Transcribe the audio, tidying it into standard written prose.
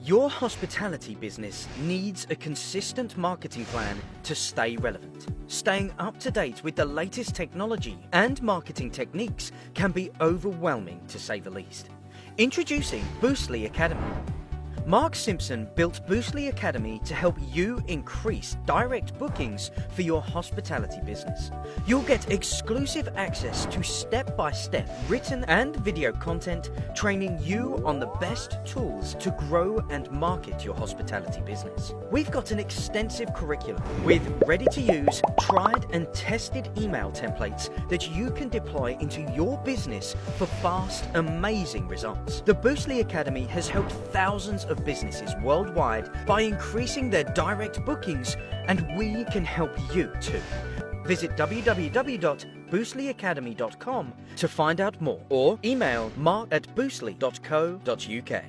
Your hospitality business needs a consistent marketing plan to stay relevant. Staying up to date with the latest technology and marketing techniques can be overwhelming, to say the least. Introducing Boostly Academy. Mark Simpson built Boostly Academy to help you increase direct bookings for your hospitality business. You'll get exclusive access to step-by-step written and video content training you on the best tools to grow and market your hospitality business. We've got an extensive curriculum with ready-to-use, tried and tested email templates that you can deploy into your business for fast, amazing results. The Boostly Academy has helped thousands of businesses worldwide by increasing their direct bookings, and we can help you too. Visit www.boostlyacademy.com to find out more, or email mark@boostly.co.uk.